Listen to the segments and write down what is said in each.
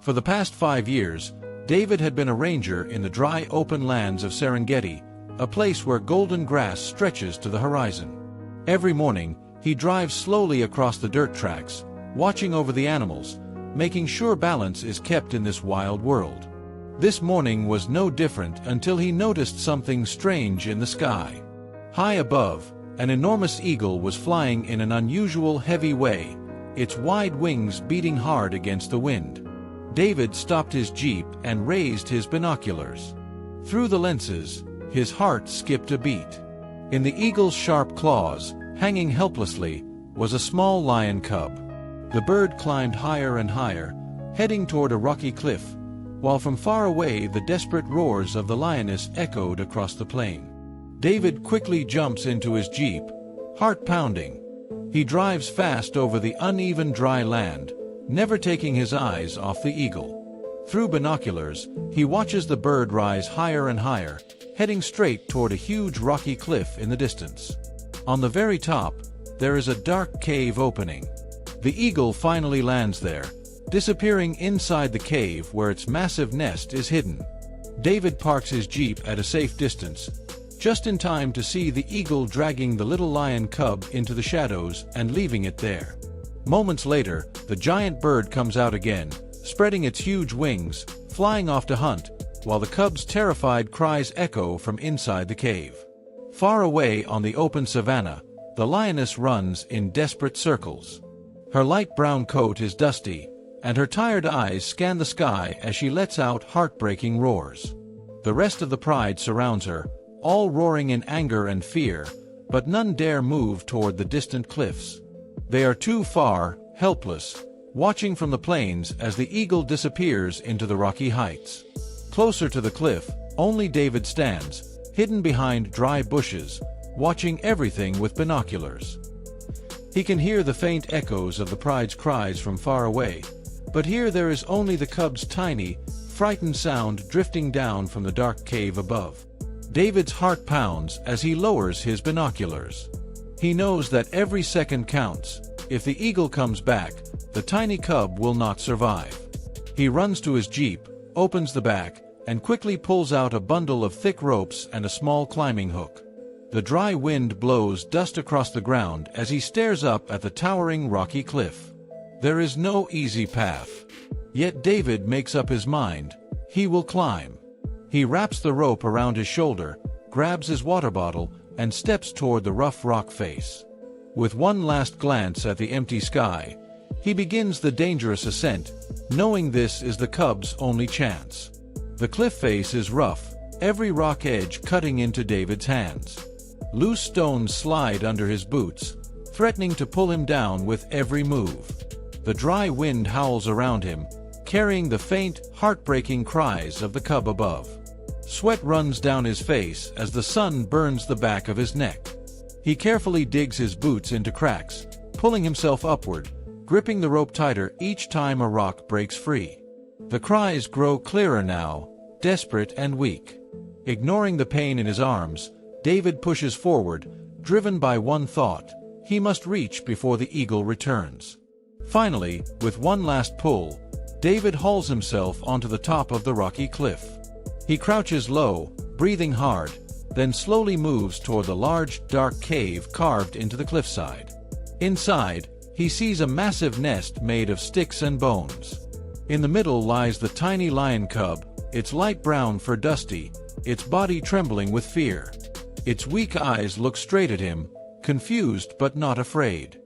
For the past 5 years, David had been a ranger in the dry open lands of Serengeti, a place where golden grass stretches to the horizon. Every morning, he drives slowly across the dirt tracks, watching over the animals, making sure balance is kept in this wild world. This morning was no different until he noticed something strange in the sky. High above, an enormous eagle was flying in an unusual heavy way, its wide wings beating hard against the wind. David stopped his jeep and raised his binoculars. Through the lenses, his heart skipped a beat. In the eagle's sharp claws, hanging helplessly, was a small lion cub. The bird climbed higher and higher, heading toward a rocky cliff, while from far away the desperate roars of the lioness echoed across the plain. David quickly jumps into his jeep, heart pounding. He drives fast over the uneven dry land, never taking his eyes off the eagle. Through binoculars, he watches the bird rise higher and higher, heading straight toward a huge rocky cliff in the distance. On the very top, there is a dark cave opening. The eagle finally lands there, disappearing inside the cave where its massive nest is hidden. David parks his jeep at a safe distance, just in time to see the eagle dragging the little lion cub into the shadows and leaving it there. Moments later, the giant bird comes out again, spreading its huge wings, flying off to hunt, while the cub's terrified cries echo from inside the cave. Far away on the open savanna, the lioness runs in desperate circles. Her light brown coat is dusty, and her tired eyes scan the sky as she lets out heartbreaking roars. The rest of the pride surrounds her, all roaring in anger and fear, but none dare move toward the distant cliffs. They are too far, helpless, watching from the plains as the eagle disappears into the rocky heights. Closer to the cliff, only David stands, hidden behind dry bushes, watching everything with binoculars. He can hear the faint echoes of the pride's cries from far away, but here there is only the cub's tiny, frightened sound drifting down from the dark cave above. David's heart pounds as he lowers his binoculars. He knows that every second counts. If the eagle comes back, the tiny cub will not survive. He runs to his jeep, opens the back, and quickly pulls out a bundle of thick ropes and a small climbing hook. The dry wind blows dust across the ground as he stares up at the towering rocky cliff. There is no easy path. Yet David makes up his mind. He will climb. He wraps the rope around his shoulder, grabs his water bottle, and steps toward the rough rock face. With one last glance at the empty sky, he begins the dangerous ascent, knowing this is the cub's only chance. The cliff face is rough, every rock edge cutting into David's hands. Loose stones slide under his boots, threatening to pull him down with every move. The dry wind howls around him, carrying the faint, heartbreaking cries of the cub above. Sweat runs down his face as the sun burns the back of his neck. He carefully digs his boots into cracks, pulling himself upward, gripping the rope tighter each time a rock breaks free. The cries grow clearer now, desperate and weak. Ignoring the pain in his arms, David pushes forward, driven by one thought: he must reach before the eagle returns. Finally, with one last pull, David hauls himself onto the top of the rocky cliff. He crouches low, breathing hard, then slowly moves toward the large, dark cave carved into the cliffside. Inside, he sees a massive nest made of sticks and bones. In the middle lies the tiny lion cub, its light brown fur dusty, its body trembling with fear. Its weak eyes look straight at him, confused but not afraid.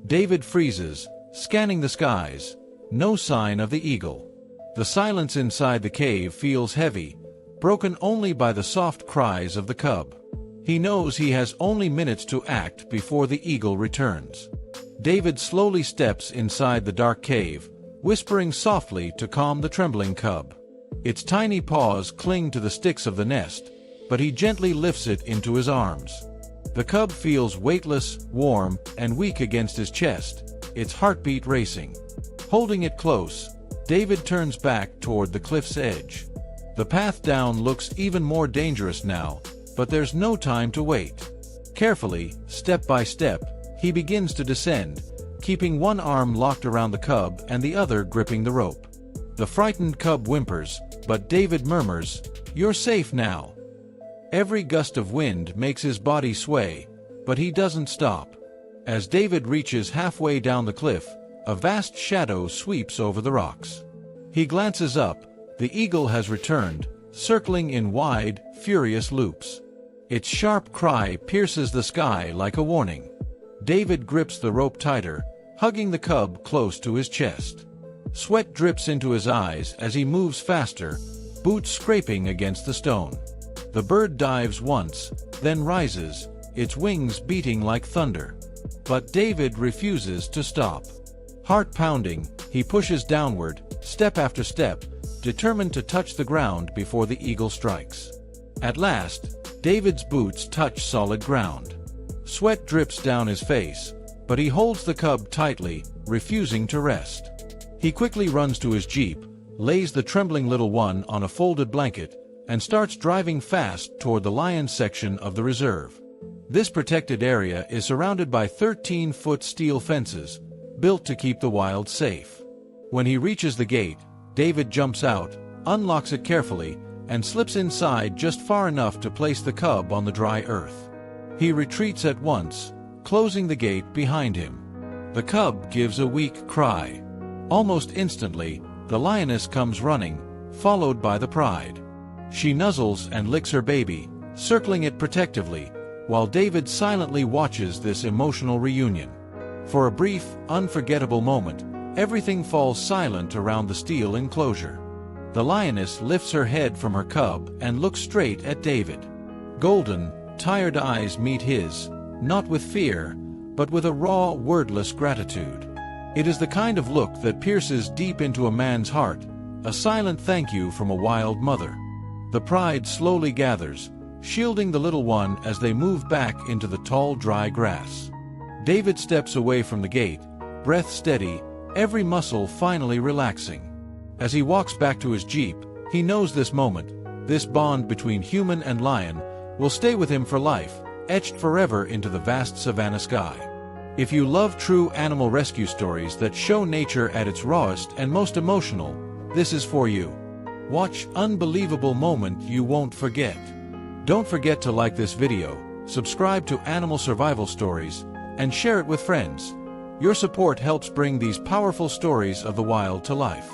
David freezes, scanning the skies. No sign of the eagle. The silence inside the cave feels heavy, broken only by the soft cries of the cub. He knows he has only minutes to act before the eagle returns. David slowly steps inside the dark cave, whispering softly to calm the trembling cub. Its tiny paws cling to the sticks of the nest, but he gently lifts it into his arms. The cub feels weightless, warm, and weak against his chest, its heartbeat racing. Holding it close, David turns back toward the cliff's edge. The path down looks even more dangerous now, but there's no time to wait. Carefully, step by step, he begins to descend, keeping one arm locked around the cub and the other gripping the rope. The frightened cub whimpers, but David murmurs, "You're safe now." Every gust of wind makes his body sway, but he doesn't stop. As David reaches halfway down the cliff, a vast shadow sweeps over the rocks. He glances up. The eagle has returned, circling in wide, furious loops. Its sharp cry pierces the sky like a warning. David grips the rope tighter, hugging the cub close to his chest. Sweat drips into his eyes as he moves faster, boots scraping against the stone. The bird dives once, then rises, its wings beating like thunder. But David refuses to stop. Heart pounding, he pushes downward, step after step, determined to touch the ground before the eagle strikes. At last, David's boots touch solid ground. Sweat drips down his face, but he holds the cub tightly, refusing to rest. He quickly runs to his jeep, lays the trembling little one on a folded blanket, and starts driving fast toward the lion section of the reserve. This protected area is surrounded by 13-foot steel fences, built to keep the wild safe. When he reaches the gate, David jumps out, unlocks it carefully, and slips inside just far enough to place the cub on the dry earth. He retreats at once, closing the gate behind him. The cub gives a weak cry. Almost instantly, the lioness comes running, followed by the pride. She nuzzles and licks her baby, circling it protectively, while David silently watches this emotional reunion. For a brief, unforgettable moment, everything falls silent around the steel enclosure. The lioness lifts her head from her cub and looks straight at David. Golden, tired eyes meet his, not with fear, but with a raw, wordless gratitude. It is the kind of look that pierces deep into a man's heart, a silent thank you from a wild mother. The pride slowly gathers, shielding the little one as they move back into the tall, dry grass. David steps away from the gate, breath steady, every muscle finally relaxing. As he walks back to his jeep, he knows this moment, this bond between human and lion, will stay with him for life, etched forever into the vast savanna sky. If you love true animal rescue stories that show nature at its rawest and most emotional, this is for you. Watch Unbelievable Moment You Won't Forget. Don't forget to like this video, subscribe to Animal Survival Stories, and share it with friends. Your support helps bring these powerful stories of the wild to life.